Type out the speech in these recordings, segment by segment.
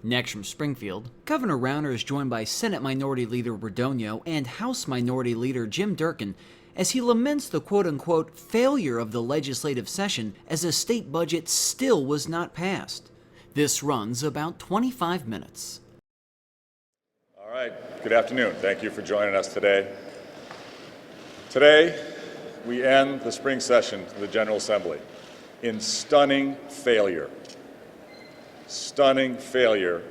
Next from Springfield, Governor Rauner is joined by Senate Minority Leader Radonio and House Minority Leader Jim Durkin as he laments the quote-unquote failure of the legislative session as a state budget still was not passed. This runs about 25 minutes. All right, good afternoon. Thank you for joining us today. Today, we end the spring session of the General Assembly in stunning failure. Stunning failure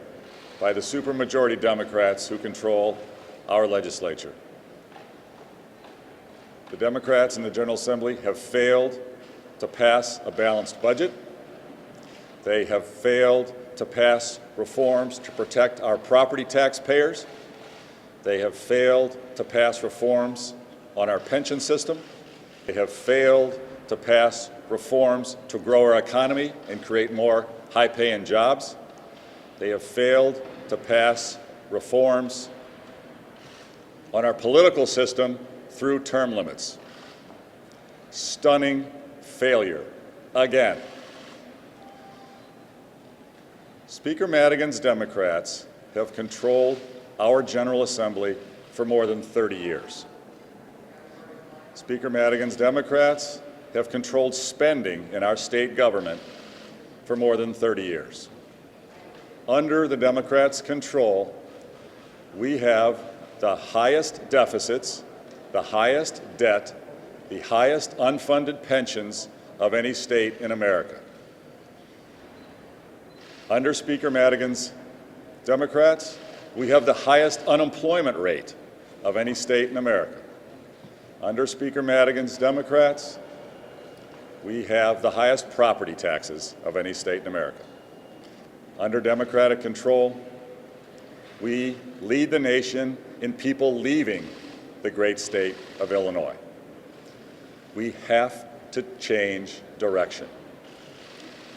by the supermajority Democrats who control our legislature. The Democrats in the General Assembly have failed to pass a balanced budget. They have failed to pass reforms to protect our property taxpayers. They have failed to pass reforms on our pension system. They have failed to pass reforms to grow our economy and create more high-paying jobs. They have failed to pass reforms on our political system through term limits. Stunning failure, again. Speaker Madigan's Democrats have controlled our General Assembly for more than 30 years. Speaker Madigan's Democrats have controlled spending in our state government for more than 30 years. Under the Democrats' control, we have the highest deficits, the highest debt, the highest unfunded pensions of any state in America. Under Speaker Madigan's Democrats, we have the highest unemployment rate of any state in America. Under Speaker Madigan's Democrats, we have the highest property taxes of any state in America. Under Democratic control, we lead the nation in people leaving the great state of Illinois. We have to change direction.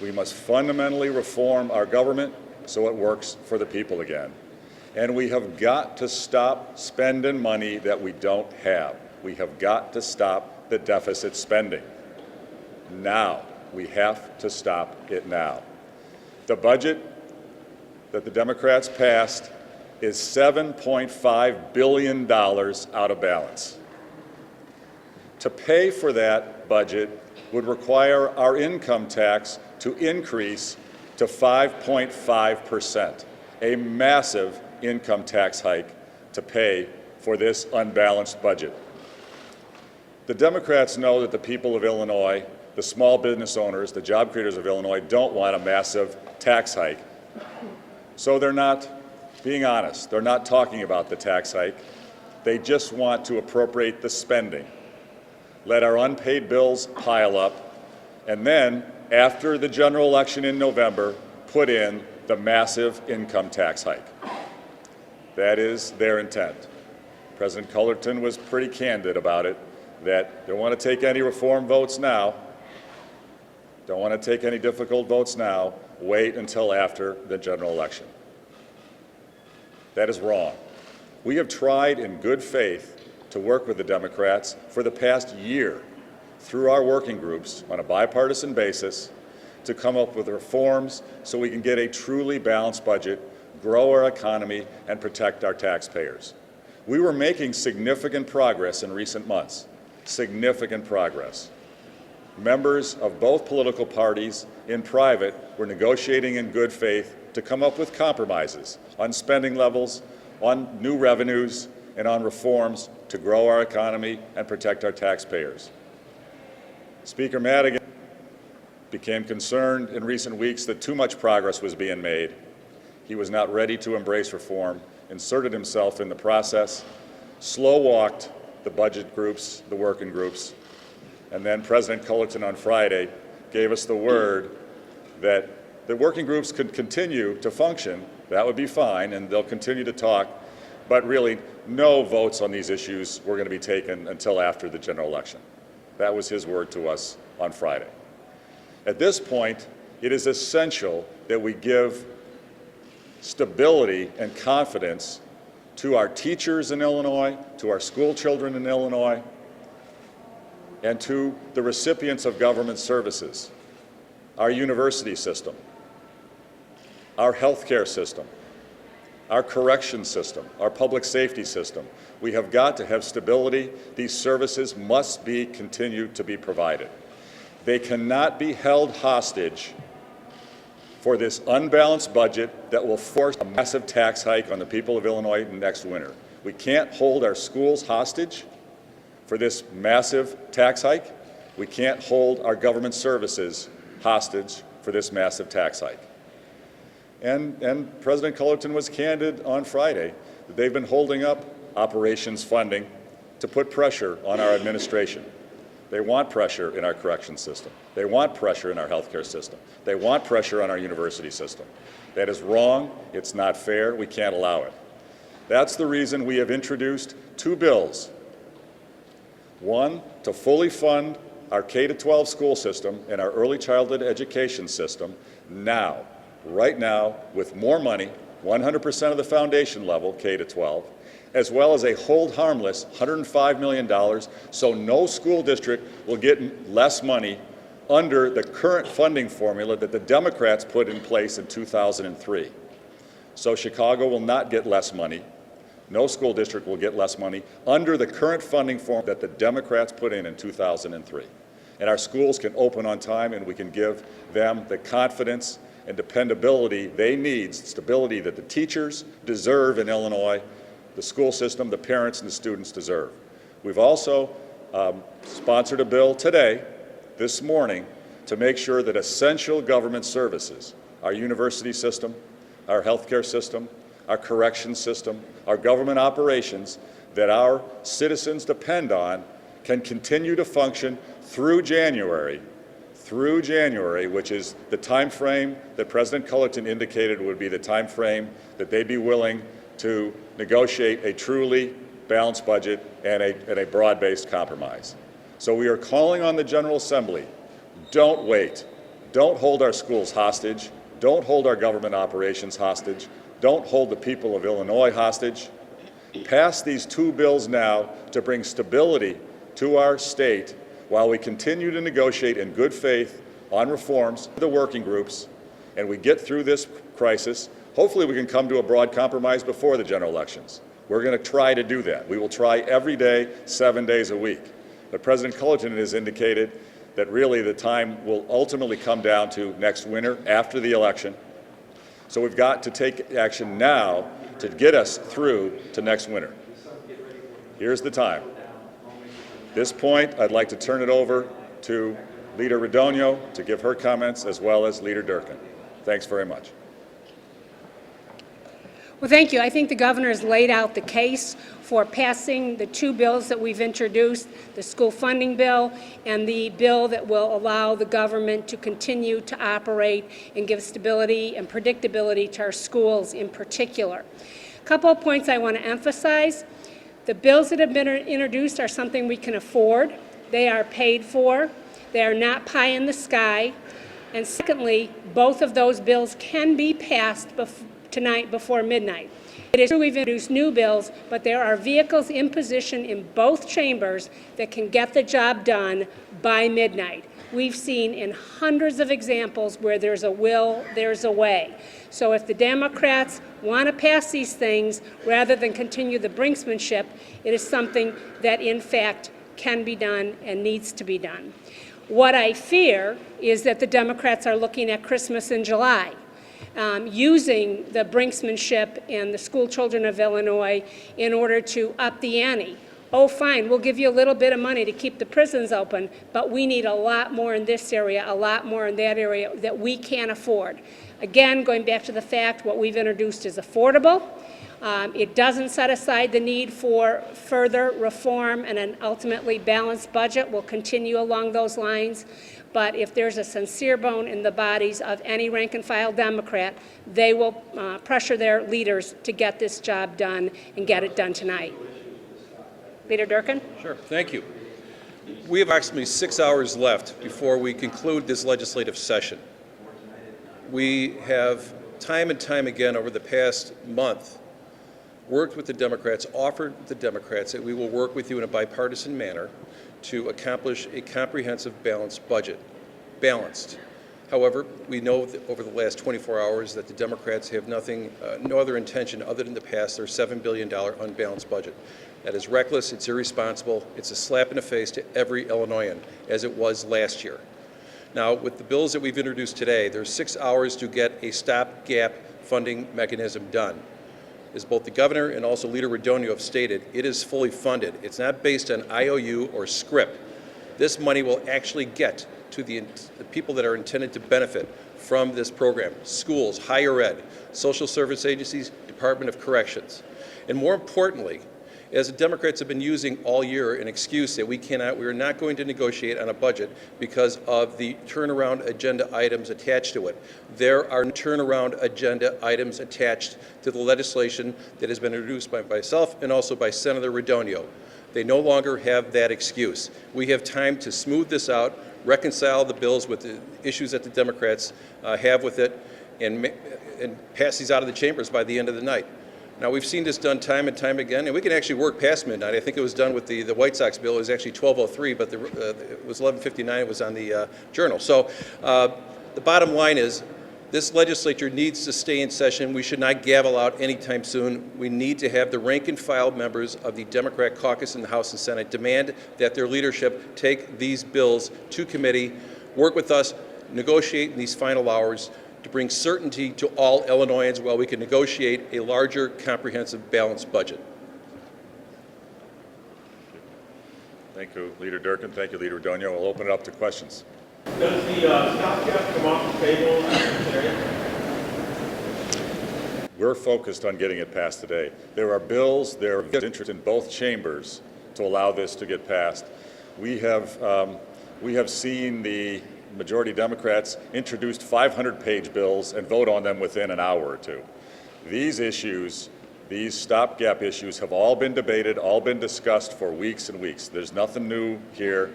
We must fundamentally reform our government so it works for the people again. And we have got to stop spending money that we don't have. We have got to stop the deficit spending. Now. We have to stop it now. The budget that the Democrats passed is $7.5 billion out of balance. To pay for that budget would require our income tax to increase to 5.5%, a massive income tax hike to pay for this unbalanced budget. The Democrats know that the people of Illinois, the small business owners, the job creators of Illinois don't want a massive tax hike. So they're not being honest. They're not talking about the tax hike. They just want to appropriate the spending, let our unpaid bills pile up, and then, after the general election in November, put in the massive income tax hike. That is their intent. President Cullerton was pretty candid about it, that they don't want to take any reform votes now, don't want to take any difficult votes now, wait until after the general election. That is wrong. We have tried in good faith to work with the Democrats for the past year through our working groups on a bipartisan basis to come up with reforms so we can get a truly balanced budget, grow our economy, and protect our taxpayers. We were making significant progress in recent months, significant progress. Members of both political parties in private were negotiating in good faith to come up with compromises on spending levels, on new revenues, and on reforms to grow our economy and protect our taxpayers. Speaker Madigan became concerned in recent weeks that too much progress was being made. He was not ready to embrace reform, inserted himself in the process, slow-walked the budget groups, the working groups, and then President Cullerton on Friday gave us the word that the working groups could continue to function. That would be fine, and they'll continue to talk, but really no votes on these issues were going to be taken until after the general election. That was his word to us on Friday. At this point, it is essential that we give stability and confidence to our teachers in Illinois, to our school children in Illinois, and to the recipients of government services, our university system. our health care system, our correction system, our public safety system. We have got to have stability. These services must be continued to be provided. They cannot be held hostage for this unbalanced budget that will force a massive tax hike on the people of Illinois next winter. We can't hold our schools hostage for this massive tax hike. We can't hold our government services hostage for this massive tax hike. And President Cullerton was candid on Friday that they've been holding up operations funding to put pressure on our administration. They want pressure in our correction system. They want pressure in our healthcare system. They want pressure on our university system. That is wrong. It's not fair. We can't allow it. That's the reason we have introduced two bills. One, to fully fund our K-12 school system and our early childhood education system now, right now, with more money, 100% of the foundation level, K-12, as well as a hold harmless $105 million, so no school district will get less money under the current funding formula that the Democrats put in place in 2003. So Chicago will not get less money. No school district will get less money under the current funding formula that the Democrats put in 2003. And our schools can open on time, and we can give them the confidence and dependability they need, stability that the teachers deserve in Illinois, the school system, the parents, and the students deserve. We've also sponsored a bill today, this morning, to make sure that essential government services, our university system, our healthcare system, our correction system, our government operations that our citizens depend on can continue to function through January, which is the time frame that President Cullerton indicated would be the time frame that they'd be willing to negotiate a truly balanced budget and a broad-based compromise. So we are calling on the General Assembly, don't wait. Don't hold our schools hostage. Don't hold our government operations hostage. Don't hold the people of Illinois hostage. Pass these two bills now to bring stability to our state while we continue to negotiate in good faith on reforms with the working groups, and we get through this crisis. Hopefully we can come to a broad compromise before the general elections. We're going to try to do that. We will try every day, 7 days a week. But President Cullerton has indicated that really the time will ultimately come down to next winter after the election. So we've got to take action now to get us through to next winter. Here's the time. At this point, I'd like to turn it over to Leader Radonio to give her comments, as well as Leader Durkin. Thanks very much. Well, thank you. I think the governor has laid out the case for passing the two bills that we've introduced, the school funding bill and the bill that will allow the government to continue to operate and give stability and predictability to our schools in particular. A couple of points I want to emphasize. The bills that have been introduced are something we can afford. They are paid for. They are not pie in the sky. And secondly, both of those bills can be passed tonight before midnight. It is true we've introduced new bills, but there are vehicles in position in both chambers that can get the job done by midnight. We've seen in hundreds of examples where there's a will, there's a way. So if the Democrats want to pass these things rather than continue the brinksmanship, it is something that in fact can be done and needs to be done. What I fear is that the Democrats are looking at Christmas in July, using the brinksmanship and the school children of Illinois in order to up the ante. Oh, fine, we'll give you a little bit of money to keep the prisons open, but we need a lot more in this area, a lot more in that area that we can't afford. Again, going back to the fact what we've introduced is affordable. It doesn't set aside the need for further reform and an ultimately balanced budget. We'll continue along those lines. But if there's a sincere bone in the bodies of any rank-and-file Democrat, they will pressure their leaders to get this job done and get it done tonight. Leader Durkin? Sure. Thank you. We have approximately 6 hours left before we conclude this legislative session. We have time and time again over the past month worked with the Democrats, offered the Democrats that we will work with you in a bipartisan manner to accomplish a comprehensive balanced budget. Balanced. However, we know that over the last 24 hours that the Democrats have no other intention other than to pass their $7 billion unbalanced budget. That is reckless, it's irresponsible, it's a slap in the face to every Illinoisan, as it was last year. Now, with the bills that we've introduced today, there's 6 hours to get a stopgap funding mechanism done. As both the governor and also Leader Radonio have stated, it is fully funded. It's not based on IOU or script. This money will actually get to the people that are intended to benefit from this program: schools, higher ed, social service agencies, Department of Corrections. And more importantly, as the Democrats have been using all year an excuse that we are not going to negotiate on a budget because of the turnaround agenda items attached to it. There are turnaround agenda items attached to the legislation that has been introduced by myself and also by Senator Radonio. They no longer have that excuse. We have time to smooth this out, reconcile the bills with the issues that the Democrats have with it, and pass these out of the chambers by the end of the night. Now, we've seen this done time and time again, and we can actually work past midnight. I think it was done with the White Sox bill. It was actually 12:03, but it was 11:59. It was on the Journal. So the bottom line is, this legislature needs to stay in session. We should not gavel out anytime soon. We need to have the rank and file members of the Democrat caucus in the House and Senate demand that their leadership take these bills to committee, work with us, negotiate in these final hours to bring certainty to all Illinoisans while we can negotiate a larger, comprehensive, balanced budget. Thank you, Leader Durkin. Thank you, Leader Radonio. We'll open it up to questions. Does the stopgap come off the table today? We're focused on getting it passed today. There are bills, there is interest in both chambers to allow this to get passed. We have seen the majority Democrats introduced 500-page bills and vote on them within an hour or two. These issues, these stopgap issues, have all been debated, all been discussed for weeks and weeks. There's nothing new here.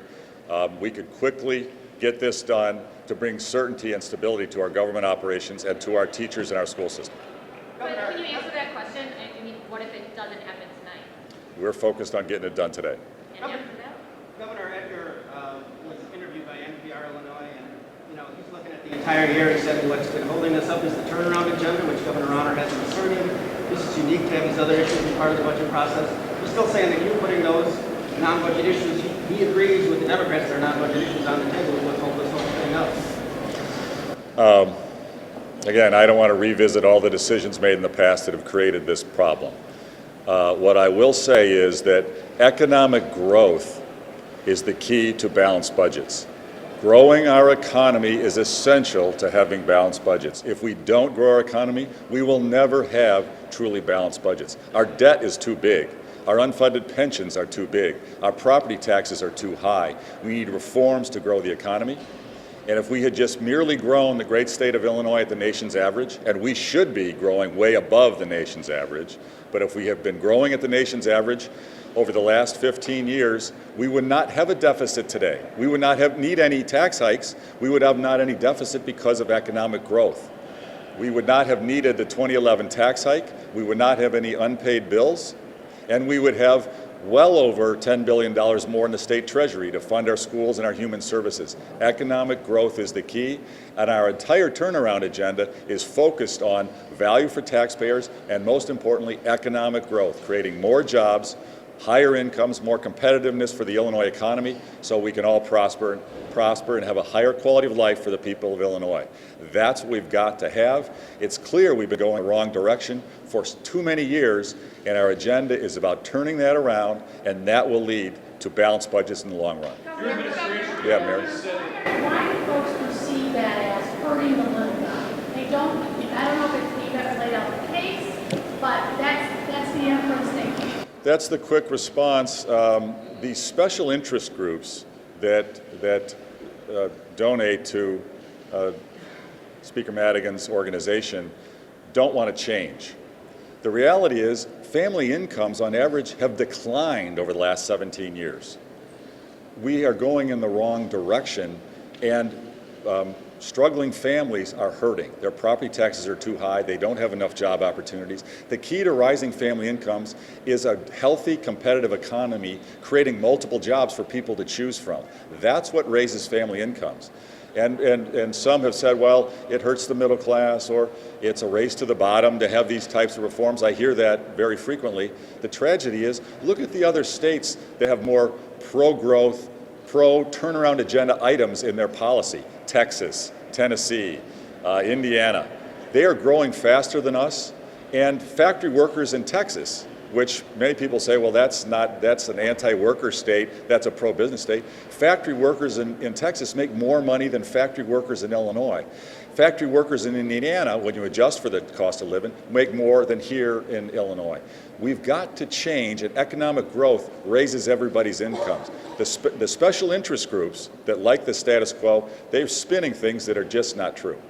We could quickly get this done to bring certainty and stability to our government operations and to our teachers in our school system. But can you answer that question? I mean, what if it doesn't happen tonight? We're focused on getting it done today. And after that? Governor Edgar was interviewed by NPR Illinois, and he's looking at the entire year. He said what's been holding us up is the turnaround agenda, which Governor Rauner has been asserting. This is unique to have these other issues be part of the budget process. He's still saying that you putting those non-budget issues, he agrees with the Democrats that are non-budget issues on the table is what holds this whole thing up. Again, I don't want to revisit all the decisions made in the past that have created this problem. What I will say is that economic growth is the key to balanced budgets. Growing our economy is essential to having balanced budgets. If we don't grow our economy, we will never have truly balanced budgets. Our debt is too big. Our unfunded pensions are too big. Our property taxes are too high. We need reforms to grow the economy. And if we had just merely grown the great state of Illinois at the nation's average, and we should be growing way above the nation's average, but if we have been growing at the nation's average over the last 15 years, we would not have a deficit today. We would not need any tax hikes. We would have not any deficit because of economic growth. We would not have needed the 2011 tax hike. We would not have any unpaid bills. And we would have well over $10 billion more in the state treasury to fund our schools and our human services. Economic growth is the key, and our entire turnaround agenda is focused on value for taxpayers and, most importantly, economic growth, creating more jobs, higher incomes, more competitiveness for the Illinois economy so we can all prosper and have a higher quality of life for the people of Illinois. That's what we've got to have. It's clear we've been going the wrong direction for too many years, and our agenda is about turning that around, and that will lead to balanced budgets in the long run. Yeah, Mary. Why do folks perceive that as hurting the little guy? They don't, I don't know if you guys laid out the case, but that's the inference they make. That's the quick response. The special interest groups that donate to Speaker Madigan's organization don't want to change. The reality is family incomes on average have declined over the last 17 years. We are going in the wrong direction, and struggling families are hurting. Their property taxes are too high. They don't have enough job opportunities. The key to rising family incomes is a healthy, competitive economy, creating multiple jobs for people to choose from. That's what raises family incomes. And some have said, well, it hurts the middle class, or it's a race to the bottom to have these types of reforms. I hear that very frequently. The tragedy is, look at the other states that have more pro-growth, pro-turnaround agenda items in their policy. Texas, Tennessee, Indiana. They are growing faster than us. And factory workers in Texas, which many people say, well, that's an anti-worker state, that's a pro-business state. Factory workers in Texas make more money than factory workers in Illinois. Factory workers in Indiana, when you adjust for the cost of living, make more than here in Illinois. We've got to change, and economic growth raises everybody's incomes. The special interest groups that like the status quo, they're spinning things that are just not true.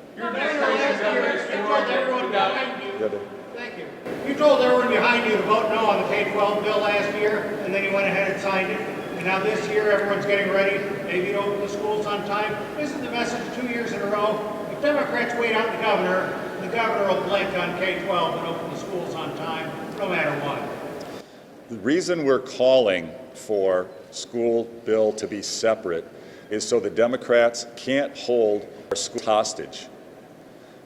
Thank you. You told everyone behind you to vote no on the K-12 bill last year, and then you went ahead and signed it. And now this year, everyone's getting ready, maybe to open the schools on time. Isn't the message 2 years in a row? If Democrats wait out the governor will blink on K-12 and open the schools on time, no matter what. The reason we're calling for school bill to be separate is so the Democrats can't hold our schools hostage.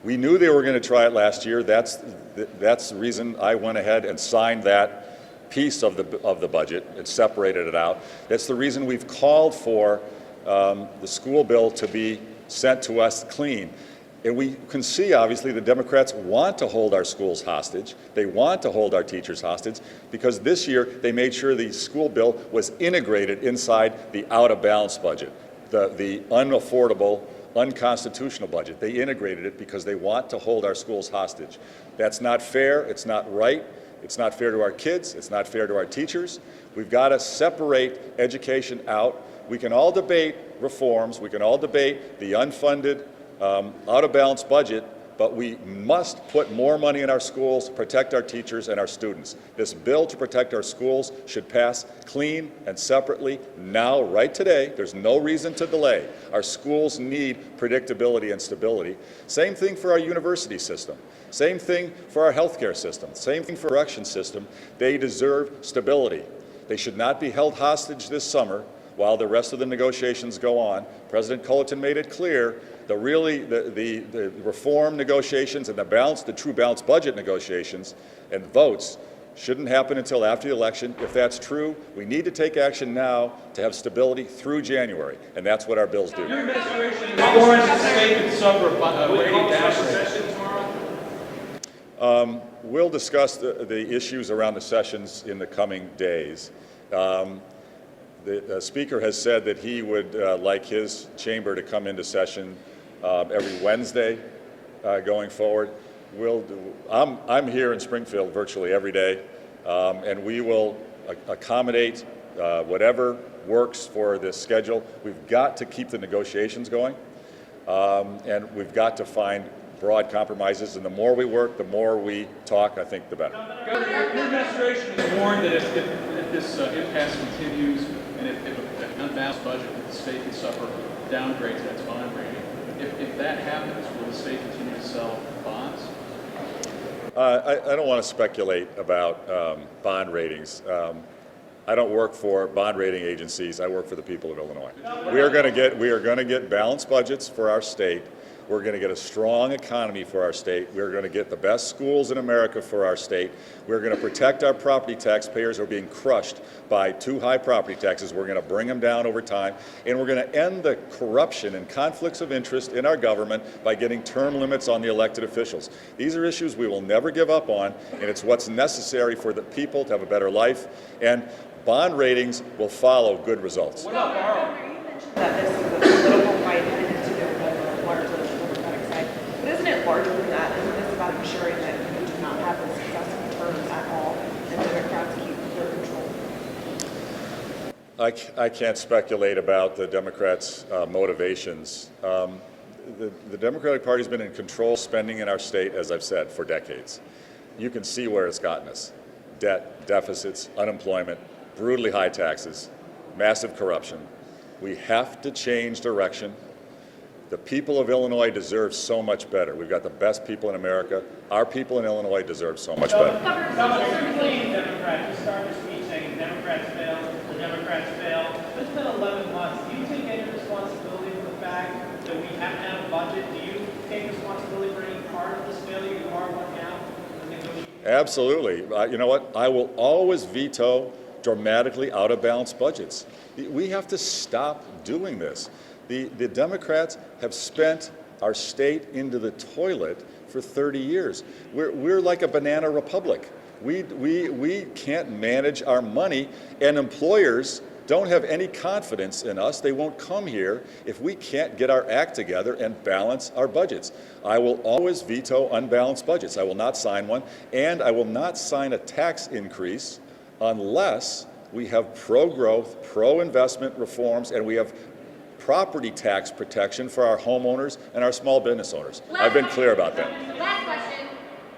We knew they were going to try it last year. That's the reason I went ahead and signed that piece of the budget and separated it out. That's the reason we've called for the school bill to be sent to us clean. And we can see, obviously, the Democrats want to hold our schools hostage. They want to hold our teachers hostage because this year they made sure the school bill was integrated inside the out-of-balance budget, the unaffordable, unconstitutional budget. They integrated it because they want to hold our schools hostage. That's not fair. It's not right. It's not fair to our kids. It's not fair to our teachers. We've got to separate education out. We can all debate reforms. We can all debate the unfunded, out-of-balance budget, but we must put more money in our schools to protect our teachers and our students. This bill to protect our schools should pass clean and separately now, right today. There's no reason to delay. Our schools need predictability and stability. Same thing for our university system. Same thing for our healthcare system. Same thing for our correction system. They deserve stability. They should not be held hostage this summer while the rest of the negotiations go on. President Culleton made it clear the reform negotiations and the true balanced budget negotiations and votes shouldn't happen until after the election. If that's true, we need to take action now to have stability through January, and that's what our bills do. Your administration warrants the state and suburb rating down. We'll discuss the issues around the sessions in the coming days. The Speaker has said that he would like his chamber to come into session every Wednesday going forward. I'm here in Springfield virtually every day, and we will accommodate whatever works for this schedule. We've got to keep the negotiations going, and we've got to find broad compromises, and the more we work, the more we talk, I think the better. Governor, your administration has warned that if this impasse continues, and if an unbalanced budget that the state can suffer downgrades in its bond rating, if that happens, will the state continue to sell bonds? I don't want to speculate about bond ratings. I don't work for bond rating agencies. I work for the people of Illinois. We are going to get balanced budgets for our state. We're going to get a strong economy for our state. We're going to get the best schools in America for our state. We're going to protect our property taxpayers who are being crushed by too high property taxes. We're going to bring them down over time. And we're going to end the corruption and conflicts of interest in our government by getting term limits on the elected officials. These are issues we will never give up on, and it's what's necessary for the people to have a better life. And bond ratings will follow good results. What about borrowing? You mentioned that this is a political fight and it's to do with largely the Democratic side. But isn't it larger than that? Isn't this about ensuring that you do not have the successive terms at all and Democrats keep their control? I can't speculate about the Democrats' motivations. The Democratic Party has been in control spending in our state, as I've said, for decades. You can see where it's gotten us. Debt, deficits, unemployment, brutally high taxes, massive corruption. We have to change direction. The people of Illinois deserve so much better. We've got the best people in America. Our people in Illinois deserve so much better. Governor, Democrats, you started your speech saying Democrats fail, the Democrats fail. It's been 11 months. Do you take any responsibility for the fact that we have to have a budget. Do you take responsibility for any part of this failure? You are one now. Absolutely. You know what? I will always veto dramatically out of balance budgets. We have to stop doing this. The Democrats have spent our state into the toilet for 30 years. We're like a banana republic. We can't manage our money, and employers don't have any confidence in us. They won't come here if we can't get our act together and balance our budgets. I will always veto unbalanced budgets. I will not sign one, and I will not sign a tax increase unless we have pro-growth, pro-investment reforms, and we have property tax protection for our homeowners and our small business owners. I've been clear about that. Last question.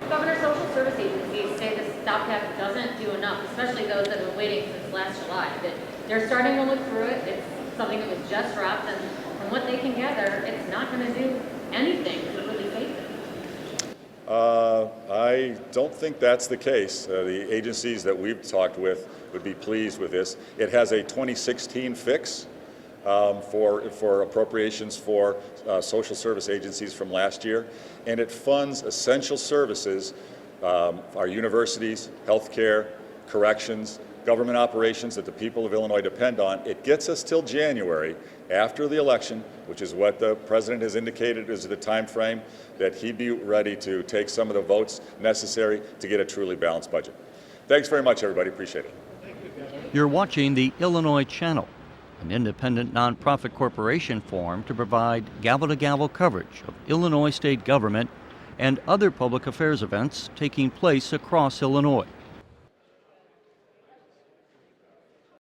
Governor, social service agencies say the stopgap doesn't do enough, especially those that have been waiting since last July. That they're starting to look through it. It's something that was just dropped, and from what they can gather, it's not going to do anything to really fix it. I don't think that's the case. The agencies that we've talked with would be pleased with this. It has a 2016 fix for appropriations for social service agencies from last year, and it funds essential services, our universities, healthcare, corrections, government operations that the people of Illinois depend on. It gets us till January after the election, which is what the president has indicated is the time frame that he'd be ready to take some of the votes necessary to get a truly balanced budget. Thanks very much, everybody. Appreciate it. You're watching the Illinois Channel, an independent nonprofit corporation formed to provide gavel-to-gavel coverage of Illinois state government and other public affairs events taking place across Illinois.